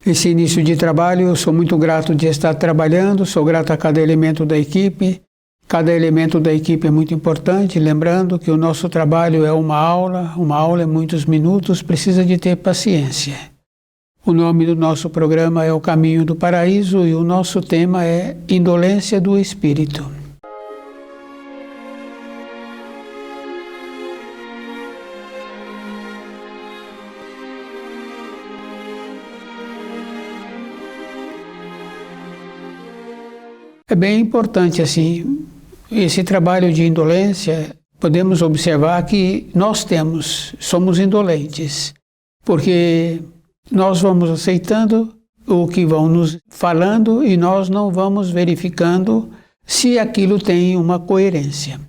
Esse início de trabalho, eu sou muito grato de estar trabalhando, sou grato a cada elemento da equipe. Cada elemento da equipe é muito importante, lembrando que o nosso trabalho é uma aula é muitos minutos, precisa de ter paciência. O nome do nosso programa é O Caminho do Paraíso e o nosso tema é Indolência do Espírito. É bem importante, assim, esse trabalho de indolência. Podemos observar que nós somos indolentes, porque nós vamos aceitando o que vão nos falando e nós não vamos verificando se aquilo tem uma coerência.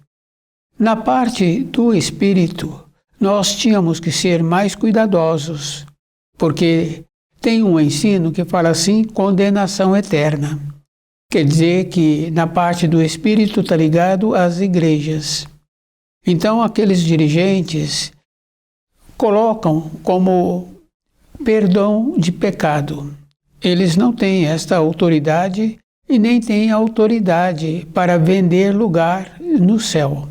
Na parte do espírito, nós tínhamos que ser mais cuidadosos, porque tem um ensino que fala assim, condenação eterna. Quer dizer que na parte do espírito está ligado às igrejas. Então aqueles dirigentes colocam como perdão de pecado. Eles não têm esta autoridade e nem têm autoridade para vender lugar no céu.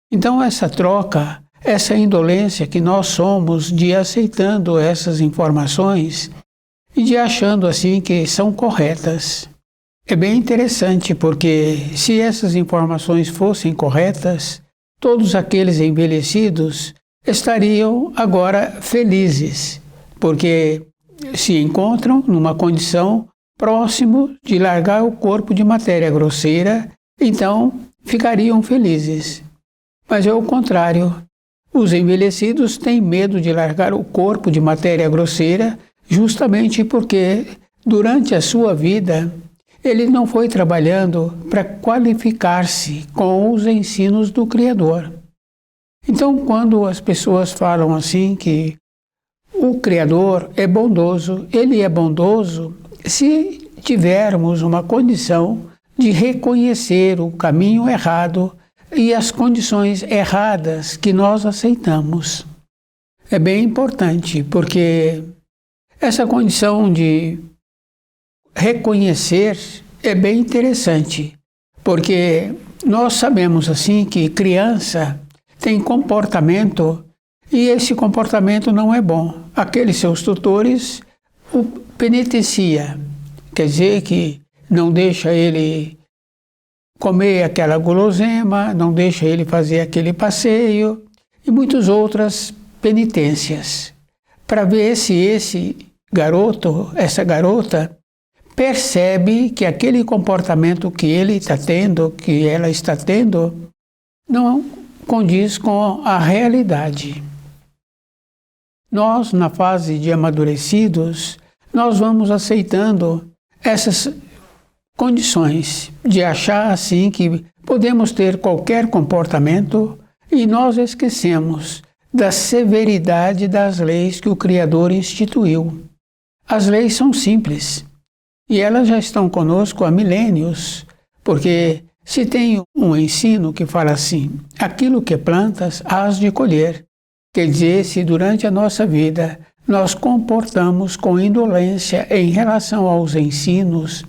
Então essa troca, essa indolência que nós somos de aceitando essas informações e de achando assim que são corretas. É bem interessante porque se essas informações fossem corretas, todos aqueles envelhecidos estariam agora felizes, porque se encontram numa condição próximo de largar o corpo de matéria grosseira, então ficariam felizes. Mas é o contrário. Os envelhecidos têm medo de largar o corpo de matéria grosseira justamente porque durante a sua vida ele não foi trabalhando para qualificar-se com os ensinos do Criador. Então, quando as pessoas falam assim que o Criador é bondoso, ele é bondoso se tivermos uma condição de reconhecer o caminho errado e as condições erradas que nós aceitamos. É bem importante, porque essa condição de reconhecer é bem interessante, porque nós sabemos assim que criança tem comportamento e esse comportamento não é bom. Aqueles seus tutores o penitencia, quer dizer que não deixa ele comer aquela gulosema, não deixa ele fazer aquele passeio e muitas outras penitências, para ver se esse garoto, essa garota, percebe que aquele comportamento que ele está tendo, que ela está tendo, não condiz com a realidade. Nós, na fase de amadurecidos, nós vamos aceitando essas condições de achar assim que podemos ter qualquer comportamento e nós esquecemos da severidade das leis que o Criador instituiu. As leis são simples. E elas já estão conosco há milênios, porque se tem um ensino que fala assim, aquilo que plantas, hás de colher. Quer dizer, se durante a nossa vida nós comportamos com indolência em relação aos ensinos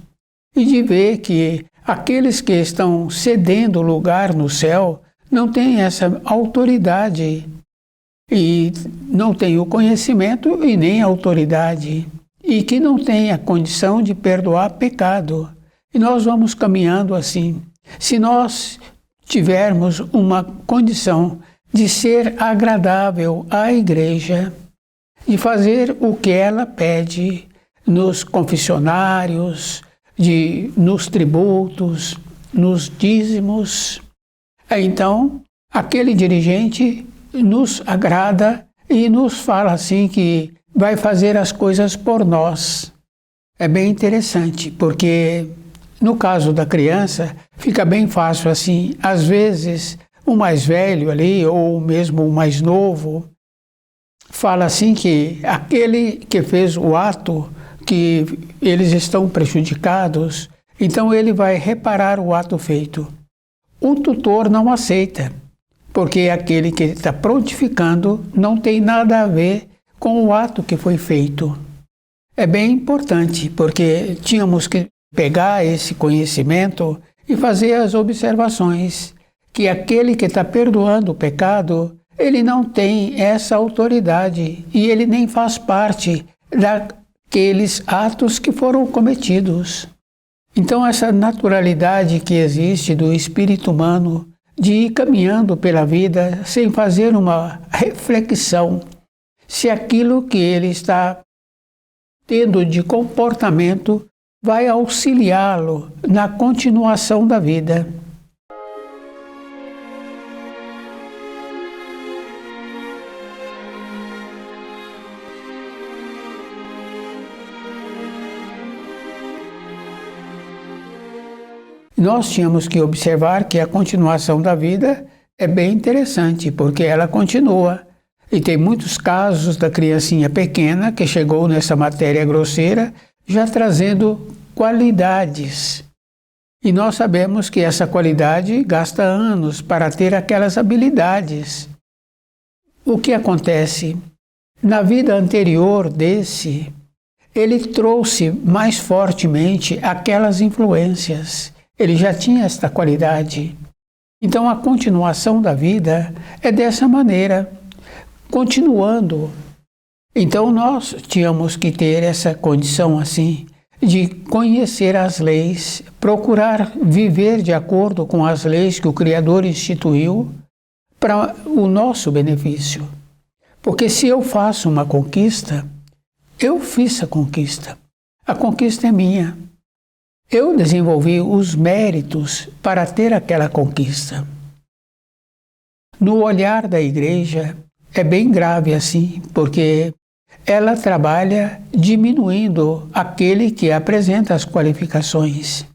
e de ver que aqueles que estão cedendo lugar no céu não têm essa autoridade e não têm o conhecimento e nem a autoridade. E que não tem a condição de perdoar pecado. E nós vamos caminhando assim. Se nós tivermos uma condição de ser agradável à igreja, de fazer o que ela pede nos confessionários, nos tributos, nos dízimos, então aquele dirigente nos agrada e nos fala assim que vai fazer as coisas por nós. É bem interessante, porque no caso da criança fica bem fácil assim. Às vezes o mais velho ali, ou mesmo o mais novo, fala assim que aquele que fez o ato, que eles estão prejudicados, então ele vai reparar o ato feito. O tutor não aceita, porque aquele que está prontificando não tem nada a ver com o ato que foi feito. É bem importante, porque tínhamos que pegar esse conhecimento e fazer as observações, que aquele que está perdoando o pecado, ele não tem essa autoridade e ele nem faz parte daqueles atos que foram cometidos. Então, essa naturalidade que existe do espírito humano de ir caminhando pela vida sem fazer uma reflexão se aquilo que ele está tendo de comportamento vai auxiliá-lo na continuação da vida. Nós tínhamos que observar que a continuação da vida é bem interessante, porque ela continua. E tem muitos casos da criancinha pequena que chegou nessa matéria grosseira já trazendo qualidades. E nós sabemos que essa qualidade gasta anos para ter aquelas habilidades. O que acontece? Na vida anterior desse, ele trouxe mais fortemente aquelas influências. Ele já tinha esta qualidade. Então a continuação da vida é dessa maneira, continuando. Então nós tínhamos que ter essa condição assim, de conhecer as leis, procurar viver de acordo com as leis que o Criador instituiu para o nosso benefício. Porque se eu faço uma conquista, eu fiz a conquista é minha. Eu desenvolvi os méritos para ter aquela conquista. No olhar da igreja, é bem grave assim, porque ela trabalha diminuindo aquele que apresenta as qualificações.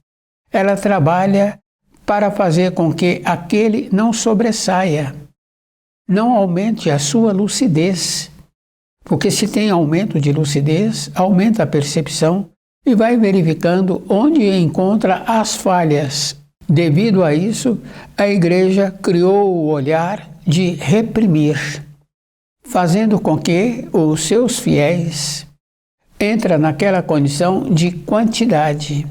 Ela trabalha para fazer com que aquele não sobressaia, não aumente a sua lucidez. Porque se tem aumento de lucidez, aumenta a percepção e vai verificando onde encontra as falhas. Devido a isso, a igreja criou o olhar de reprimir, fazendo com que os seus fiéis entrem naquela condição de quantidade.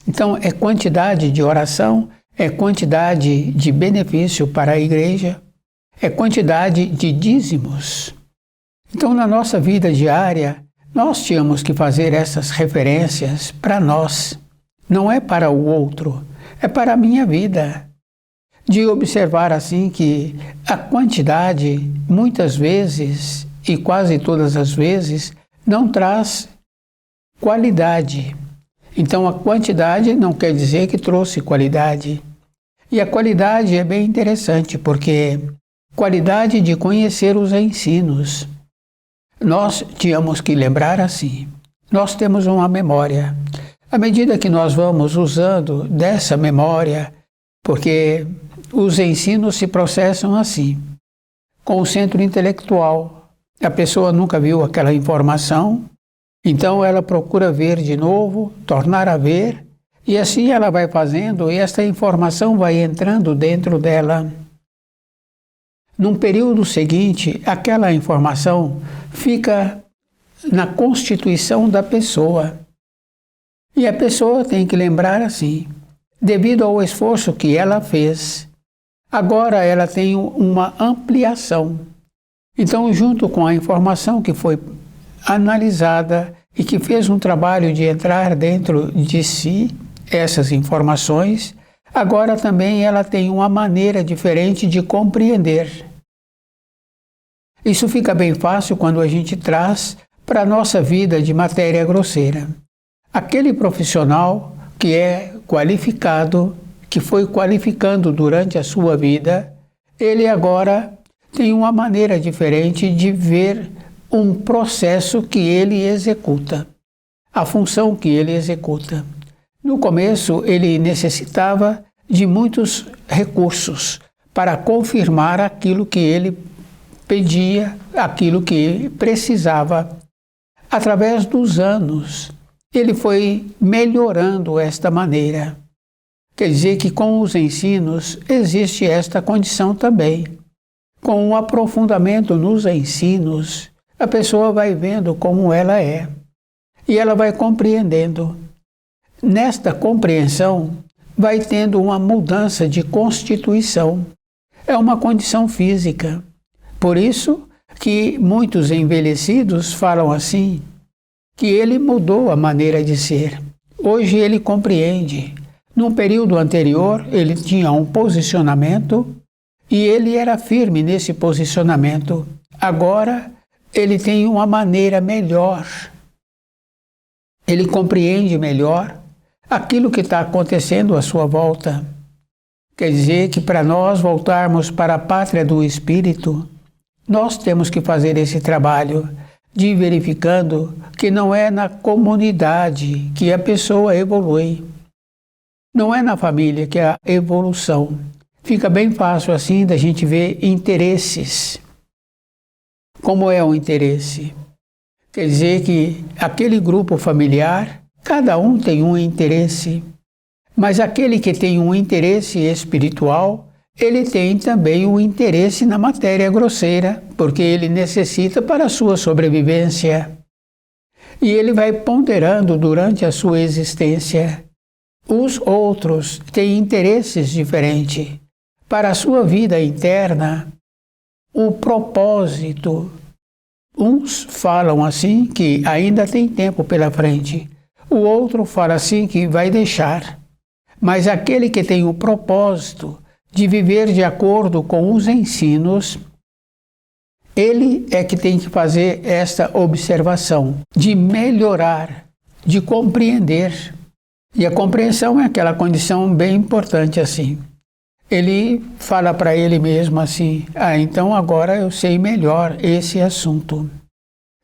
Então, é quantidade de oração, é quantidade de benefício para a igreja, é quantidade de dízimos. Então, na nossa vida diária, nós tínhamos que fazer essas referências para nós. Não é para o outro, é para a minha vida. De observar assim que a quantidade, muitas vezes, e quase todas as vezes, não traz qualidade. Então a quantidade não quer dizer que trouxe qualidade. E a qualidade é bem interessante, porque qualidade de conhecer os ensinos. Nós tínhamos que lembrar assim, nós temos uma memória. À medida que nós vamos usando dessa memória, porque os ensinos se processam assim, com o centro intelectual. A pessoa nunca viu aquela informação, então ela procura ver de novo, tornar a ver, e assim ela vai fazendo e esta informação vai entrando dentro dela. Num período seguinte, aquela informação fica na constituição da pessoa. E a pessoa tem que lembrar assim, devido ao esforço que ela fez, agora ela tem uma ampliação. Então, junto com a informação que foi analisada e que fez um trabalho de entrar dentro de si, essas informações, agora também ela tem uma maneira diferente de compreender. Isso fica bem fácil quando a gente traz para a nossa vida de matéria grosseira. Aquele profissional que é qualificado, que foi qualificando durante a sua vida, ele agora tem uma maneira diferente de ver um processo que ele executa, a função que ele executa. No começo, ele necessitava de muitos recursos para confirmar aquilo que ele pedia, aquilo que precisava. Através dos anos, ele foi melhorando esta maneira. Quer dizer que com os ensinos existe esta condição também. Com o aprofundamento nos ensinos, a pessoa vai vendo como ela é e ela vai compreendendo. Nesta compreensão, vai tendo uma mudança de constituição. É uma condição física. Por isso que muitos envelhecidos falam assim, que ele mudou a maneira de ser. Hoje ele compreende. Num período anterior, ele tinha um posicionamento e ele era firme nesse posicionamento. Agora, ele tem uma maneira melhor. Ele compreende melhor aquilo que está acontecendo à sua volta. Quer dizer que para nós voltarmos para a pátria do Espírito, nós temos que fazer esse trabalho de ir verificando que não é na comunidade que a pessoa evolui. Não é na família que é a evolução. Fica bem fácil assim da gente ver interesses. Como é o interesse? Quer dizer que aquele grupo familiar, cada um tem um interesse. Mas aquele que tem um interesse espiritual, ele tem também um interesse na matéria grosseira, porque ele necessita para a sua sobrevivência. E ele vai ponderando durante a sua existência. Os outros têm interesses diferentes. Para a sua vida interna, o propósito. Uns falam assim que ainda tem tempo pela frente. O outro fala assim que vai deixar. Mas aquele que tem o propósito de viver de acordo com os ensinos, ele é que tem que fazer esta observação, de melhorar, de compreender. E a compreensão é aquela condição bem importante assim. Ele fala para ele mesmo assim, então agora eu sei melhor esse assunto.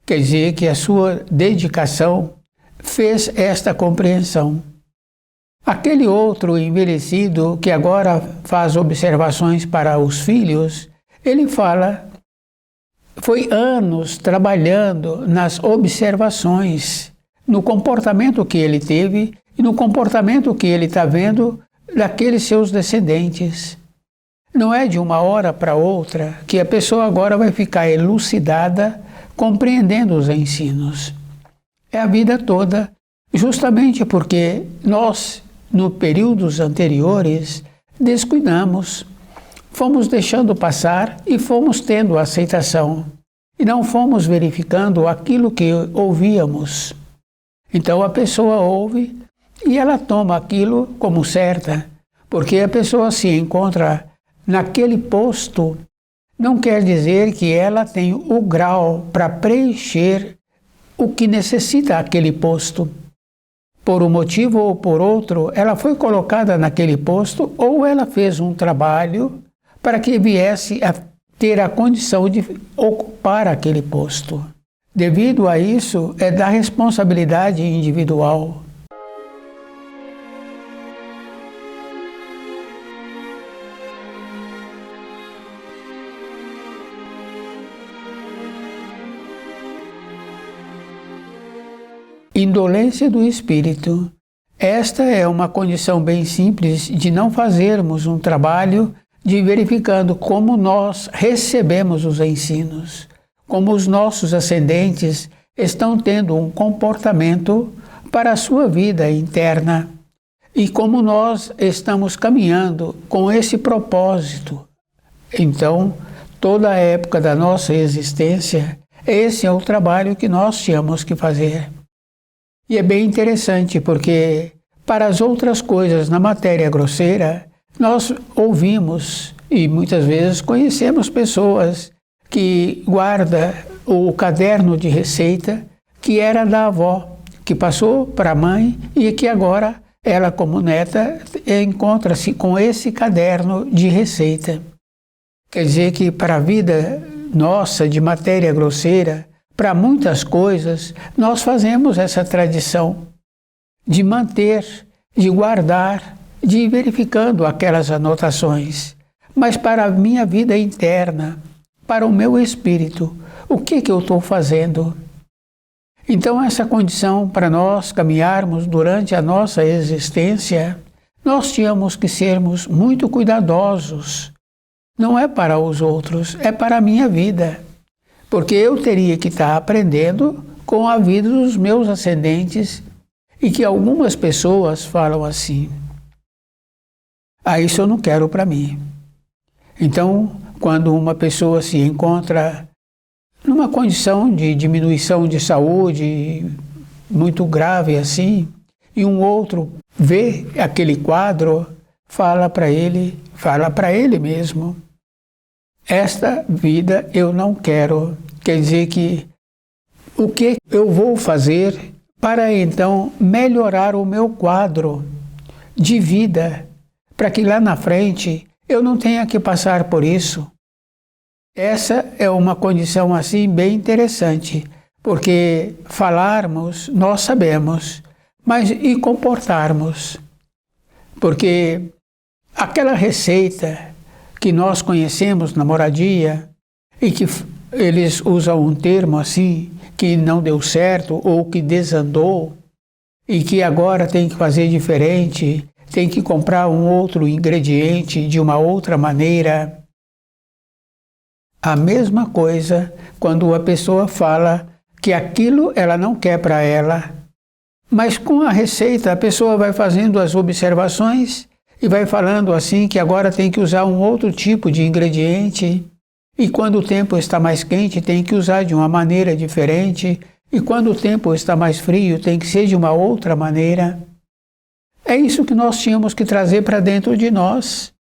Quer dizer que a sua dedicação fez esta compreensão. Aquele outro envelhecido que agora faz observações para os filhos, ele fala, foi anos trabalhando nas observações, no comportamento que ele teve e no comportamento que ele está vendo daqueles seus descendentes. Não é de uma hora para outra que a pessoa agora vai ficar elucidada, compreendendo os ensinos. É a vida toda, justamente porque nós, no períodos anteriores, descuidamos, fomos deixando passar e fomos tendo aceitação, e não fomos verificando aquilo que ouvíamos. Então a pessoa ouve e ela toma aquilo como certa, porque a pessoa se encontra naquele posto, não quer dizer que ela tem o grau para preencher o que necessita aquele posto. Por um motivo ou por outro, ela foi colocada naquele posto ou ela fez um trabalho para que viesse a ter a condição de ocupar aquele posto. Devido a isso, é da responsabilidade individual. Indolência do espírito. Esta é uma condição bem simples de não fazermos um trabalho de verificando como nós recebemos os ensinos, como os nossos ascendentes estão tendo um comportamento para a sua vida interna e como nós estamos caminhando com esse propósito. Então, toda a época da nossa existência, esse é o trabalho que nós tínhamos que fazer. E é bem interessante porque, para as outras coisas na matéria grosseira, nós ouvimos e muitas vezes conhecemos pessoas que guardam o caderno de receita que era da avó, que passou para a mãe e que agora ela, como neta, encontra-se com esse caderno de receita. Quer dizer que para a vida nossa de matéria grosseira, para muitas coisas, nós fazemos essa tradição de manter, de guardar, de ir verificando aquelas anotações. mas para a minha vida interna, para o meu espírito. O que eu estou fazendo? Então, essa condição para nós caminharmos durante a nossa existência, nós tínhamos que sermos muito cuidadosos. Não é para os outros, é para a minha vida. Porque eu teria que estar aprendendo com a vida dos meus ascendentes e que algumas pessoas falam assim: isso eu não quero para mim. Então, quando uma pessoa se encontra numa condição de diminuição de saúde muito grave assim, e um outro vê aquele quadro, fala para ele mesmo: esta vida eu não quero. Quer dizer que o que eu vou fazer para então melhorar o meu quadro de vida, para que lá na frente eu não tenha que passar por isso. Essa é uma condição assim bem interessante, porque falarmos nós sabemos, mas e comportarmos? Porque aquela receita que nós conhecemos na moradia e que eles usam um termo assim, que não deu certo ou que desandou e que agora tem que fazer diferente, tem que comprar um outro ingrediente de uma outra maneira. A mesma coisa quando a pessoa fala que aquilo ela não quer para ela, mas com a receita a pessoa vai fazendo as observações e vai falando assim que agora tem que usar um outro tipo de ingrediente, e quando o tempo está mais quente tem que usar de uma maneira diferente, e quando o tempo está mais frio tem que ser de uma outra maneira. É isso que nós tínhamos que trazer para dentro de nós.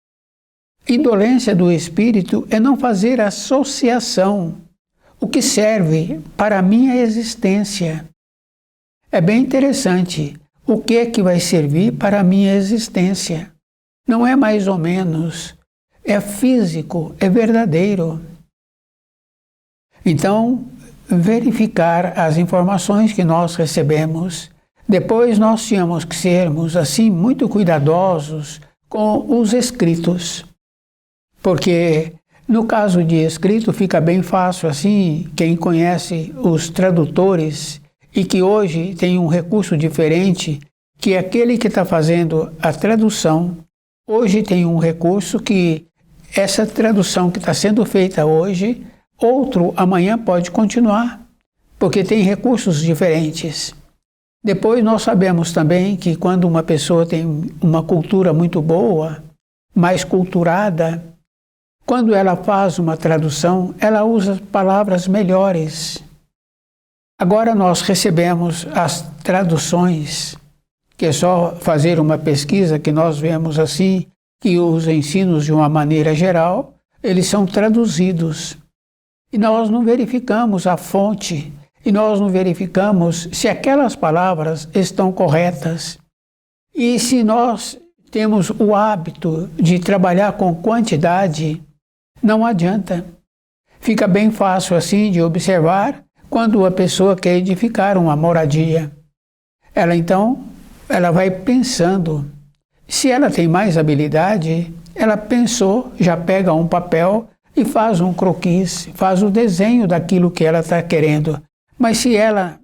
Indolência do espírito é não fazer associação, o que serve para a minha existência. É bem interessante. O que é que vai servir para a minha existência? Não é mais ou menos, é físico, é verdadeiro. Então, verificar as informações que nós recebemos. Depois nós tínhamos que sermos assim muito cuidadosos com os escritos. Porque no caso de escrito fica bem fácil assim, quem conhece os tradutores e que hoje tem um recurso diferente, que é aquele que está fazendo a tradução, hoje tem um recurso que essa tradução que está sendo feita hoje, outro amanhã pode continuar, porque tem recursos diferentes. Depois nós sabemos também que quando uma pessoa tem uma cultura muito boa, mais culturada, quando ela faz uma tradução, ela usa palavras melhores. Agora nós recebemos as traduções, que é só fazer uma pesquisa que nós vemos assim, que os ensinos de uma maneira geral, eles são traduzidos. E nós não verificamos a fonte, e nós não verificamos se aquelas palavras estão corretas. E se nós temos o hábito de trabalhar com quantidade, não adianta. Fica bem fácil assim de observar quando a pessoa quer edificar uma moradia. Ela vai pensando. Se ela tem mais habilidade, ela pensou, já pega um papel e faz um croquis, faz o desenho daquilo que ela está querendo. Mas se ela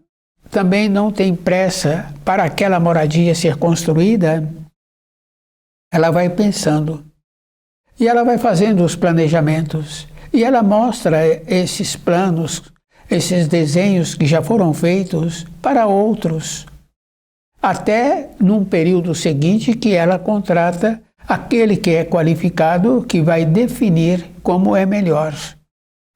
também não tem pressa para aquela moradia ser construída, ela vai pensando. E ela vai fazendo os planejamentos. E ela mostra esses planos, esses desenhos que já foram feitos para outros. Até num período seguinte que ela contrata aquele que é qualificado, que vai definir como é melhor.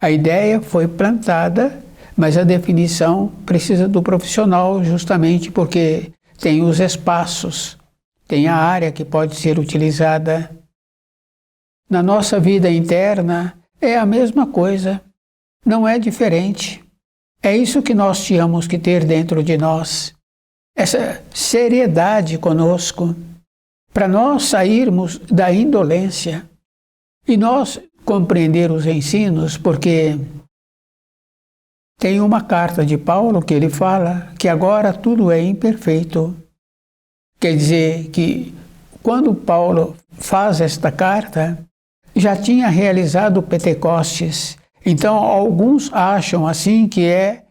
A ideia foi plantada, mas a definição precisa do profissional justamente porque tem os espaços, tem a área que pode ser utilizada. Na nossa vida interna é a mesma coisa, não é diferente. É isso que nós tínhamos que ter dentro de nós, essa seriedade conosco, para nós sairmos da indolência e nós compreender os ensinos, porque tem uma carta de Paulo que ele fala que agora tudo é imperfeito. Quer dizer que quando Paulo faz esta carta, já tinha realizado Pentecostes. Então, alguns acham assim que é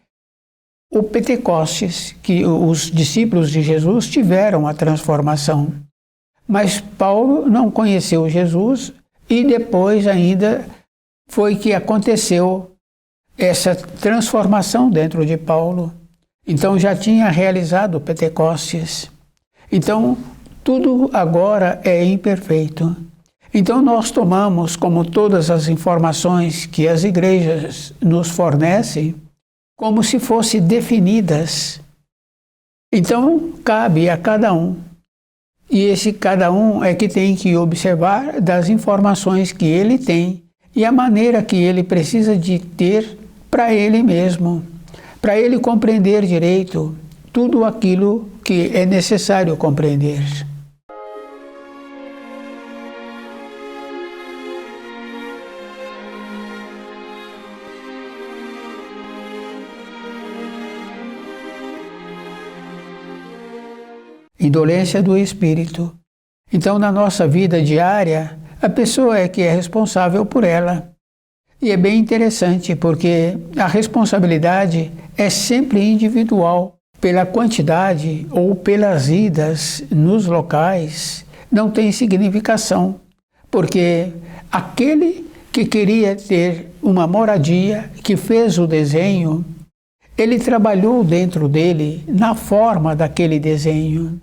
o Pentecostes, que os discípulos de Jesus tiveram a transformação. Mas Paulo não conheceu Jesus e depois ainda foi que aconteceu essa transformação dentro de Paulo. Então já tinha realizado Pentecostes. Então tudo agora é imperfeito. Então nós tomamos como todas as informações que as igrejas nos fornecem como se fossem definidas. Então cabe a cada um. E esse cada um é que tem que observar das informações que ele tem e a maneira que ele precisa de ter para ele mesmo, para ele compreender direito tudo aquilo que é necessário compreender. Indolência do espírito. Então, na nossa vida diária, a pessoa é que é responsável por ela. E é bem interessante porque a responsabilidade é sempre individual. Pela quantidade ou pelas idas nos locais, não tem significação. Porque aquele que queria ter uma moradia, que fez o desenho, ele trabalhou dentro dele na forma daquele desenho.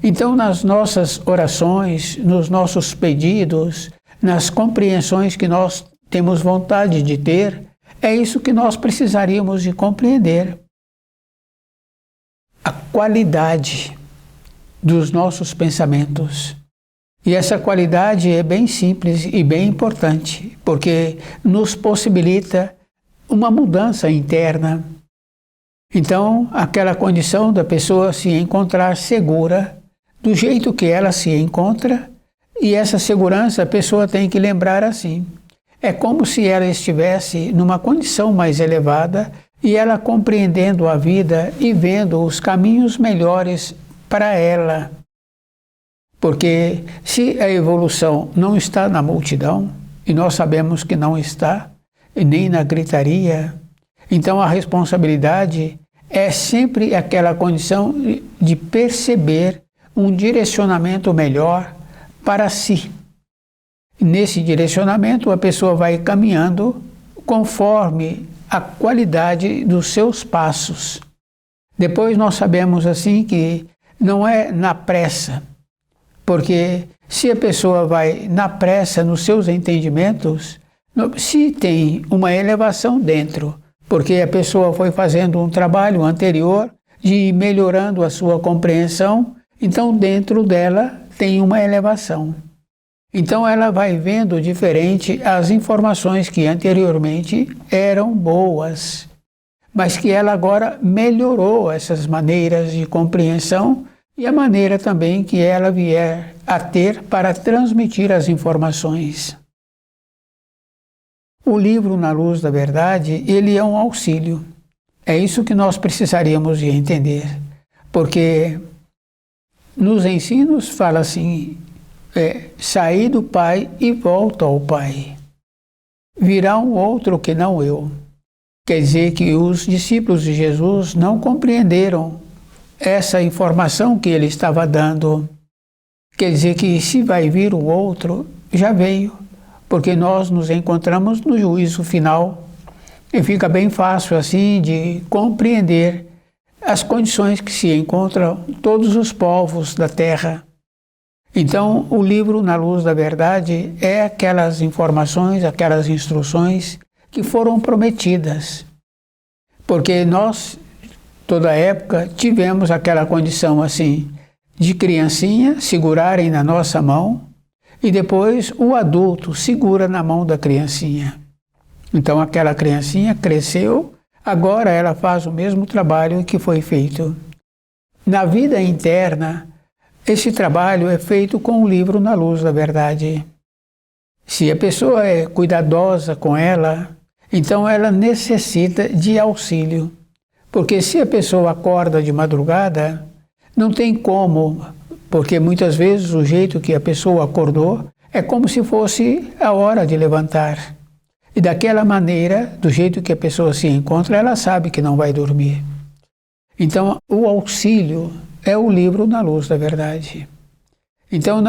Então, nas nossas orações, nos nossos pedidos, nas compreensões que nós temos vontade de ter, é isso que nós precisaríamos de compreender. A qualidade dos nossos pensamentos. E essa qualidade é bem simples e bem importante, porque nos possibilita uma mudança interna. Então, aquela condição da pessoa se encontrar segura do jeito que ela se encontra, e essa segurança a pessoa tem que lembrar assim. É como se ela estivesse numa condição mais elevada e ela compreendendo a vida e vendo os caminhos melhores para ela. Porque se a evolução não está na multidão, e nós sabemos que não está, e nem na gritaria, então a responsabilidade é sempre aquela condição de perceber um direcionamento melhor para si. Nesse direcionamento, a pessoa vai caminhando conforme a qualidade dos seus passos. Depois nós sabemos assim que não é na pressa, porque se a pessoa vai na pressa nos seus entendimentos, se tem uma elevação dentro, porque a pessoa foi fazendo um trabalho anterior de ir melhorando a sua compreensão, então dentro dela tem uma elevação. Então ela vai vendo diferente as informações que anteriormente eram boas, mas que ela agora melhorou essas maneiras de compreensão e a maneira também que ela vier a ter para transmitir as informações. O livro Na Luz da Verdade, ele é um auxílio. É isso que nós precisaríamos de entender, porque nos ensinos fala assim, saí do Pai e volto ao Pai. Virá um outro que não eu. Quer dizer que os discípulos de Jesus não compreenderam essa informação que ele estava dando. Quer dizer que se vai vir o outro, já veio, porque nós nos encontramos no juízo final e fica bem fácil assim de compreender as condições que se encontram todos os povos da terra. Então, o livro Na Luz da Verdade é aquelas informações, aquelas instruções que foram prometidas. Porque nós, toda época, tivemos aquela condição assim, de criancinha segurarem na nossa mão e depois o adulto segura na mão da criancinha. Então, aquela criancinha cresceu, agora ela faz o mesmo trabalho que foi feito. Na vida interna, esse trabalho é feito com o livro Na Luz da Verdade. Se a pessoa é cuidadosa com ela, então ela necessita de auxílio. Porque se a pessoa acorda de madrugada, não tem como, porque muitas vezes o jeito que a pessoa acordou é como se fosse a hora de levantar. E daquela maneira, do jeito que a pessoa se encontra, ela sabe que não vai dormir. Então, o auxílio é o livro Na Luz da Verdade. Então,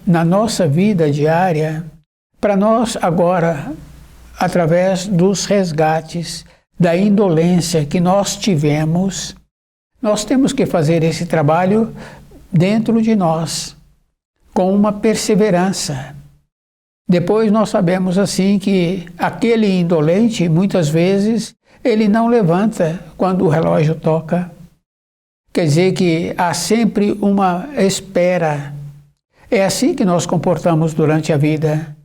na nossa vida diária, para nós agora, através dos resgates, da indolência que nós tivemos, nós temos que fazer esse trabalho dentro de nós, com uma perseverança. Depois nós sabemos assim que aquele indolente, muitas vezes, ele não levanta quando o relógio toca. Quer dizer que há sempre uma espera. É assim que nós comportamos durante a vida.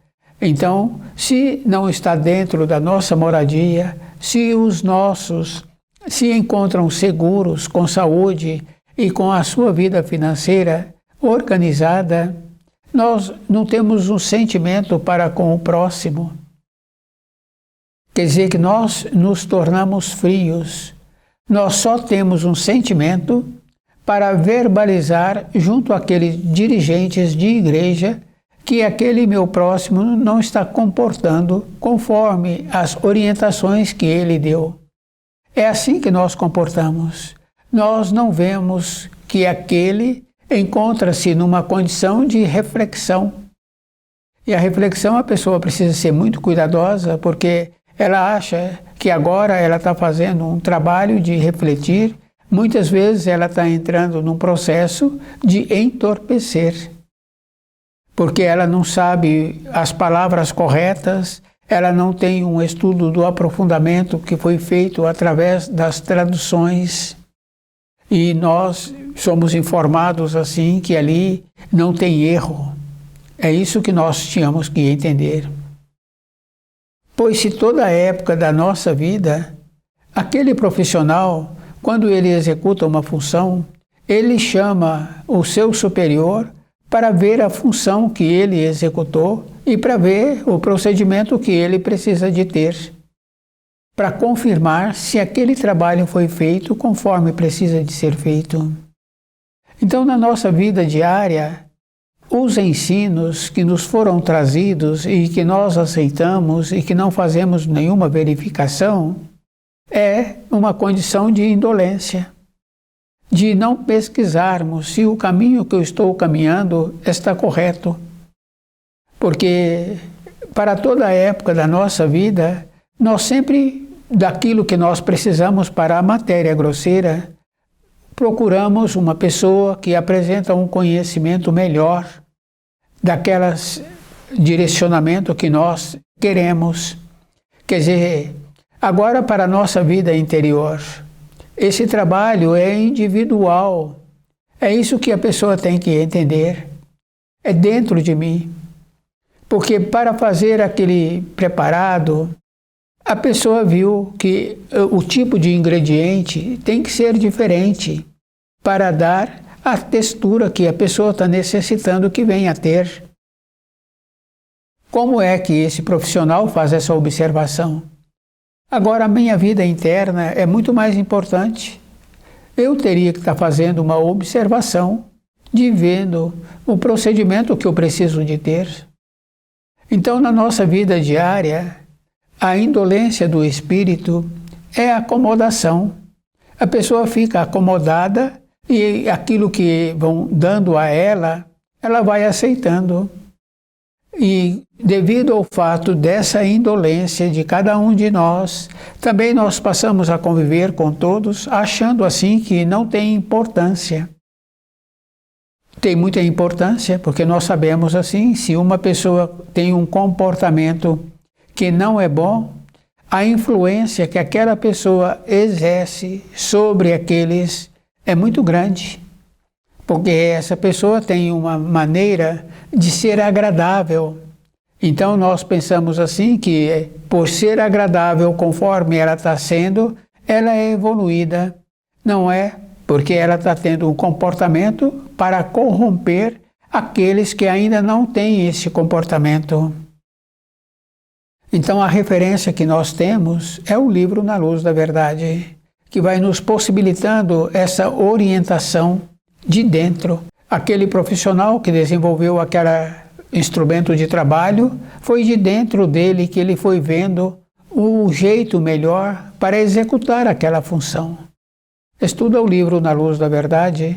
Então, se não está dentro da nossa moradia, se os nossos se encontram seguros, com saúde e com a sua vida financeira organizada, nós não temos um sentimento para com o próximo. Quer dizer que nós nos tornamos frios. Nós só temos um sentimento para verbalizar junto àqueles dirigentes de igreja que aquele meu próximo não está comportando conforme as orientações que ele deu. É assim que nós comportamos. Nós não vemos que aquele encontra-se numa condição de reflexão. E a reflexão, a pessoa precisa ser muito cuidadosa, porque ela acha que agora ela está fazendo um trabalho de refletir. Muitas vezes ela está entrando num processo de entorpecer, porque ela não sabe as palavras corretas, ela não tem um estudo do aprofundamento que foi feito através das traduções. E nós somos informados assim que ali não tem erro. É isso que nós tínhamos que entender. Pois se toda a época da nossa vida, aquele profissional, quando ele executa uma função, ele chama o seu superior para ver a função que ele executou e para ver o procedimento que ele precisa de ter, para confirmar se aquele trabalho foi feito conforme precisa de ser feito. Então, na nossa vida diária, os ensinos que nos foram trazidos e que nós aceitamos e que não fazemos nenhuma verificação, é uma condição de indolência, de não pesquisarmos se o caminho que eu estou caminhando está correto. Porque para toda a época da nossa vida, nós sempre, daquilo que nós precisamos para a matéria grosseira, procuramos uma pessoa que apresenta um conhecimento melhor daquelas direcionamento que nós queremos. Quer dizer, agora para a nossa vida interior, esse trabalho é individual. É isso que a pessoa tem que entender. É dentro de mim. Porque para fazer aquele preparado, a pessoa viu que o tipo de ingrediente tem que ser diferente para dar a textura que a pessoa está necessitando que venha a ter. Como é que esse profissional faz essa observação? Agora, a minha vida interna é muito mais importante. Eu teria que estar fazendo uma observação de vendo o procedimento que eu preciso de ter. Então, na nossa vida diária, a indolência do espírito é acomodação. A pessoa fica acomodada e aquilo que vão dando a ela, ela vai aceitando. E devido ao fato dessa indolência de cada um de nós, também nós passamos a conviver com todos, achando assim que não tem importância. Tem muita importância, porque nós sabemos assim, se uma pessoa tem um comportamento que não é bom, a influência que aquela pessoa exerce sobre aqueles é muito grande, porque essa pessoa tem uma maneira de ser agradável. Então nós pensamos assim que por ser agradável conforme ela está sendo, ela é evoluída. Não é, porque ela está tendo um comportamento para corromper aqueles que ainda não têm esse comportamento. Então a referência que nós temos é o livro Na Luz da Verdade, que vai nos possibilitando essa orientação de dentro. Aquele profissional que desenvolveu aquela instrumento de trabalho, foi de dentro dele que ele foi vendo o jeito melhor para executar aquela função. Estuda o livro Na Luz da Verdade,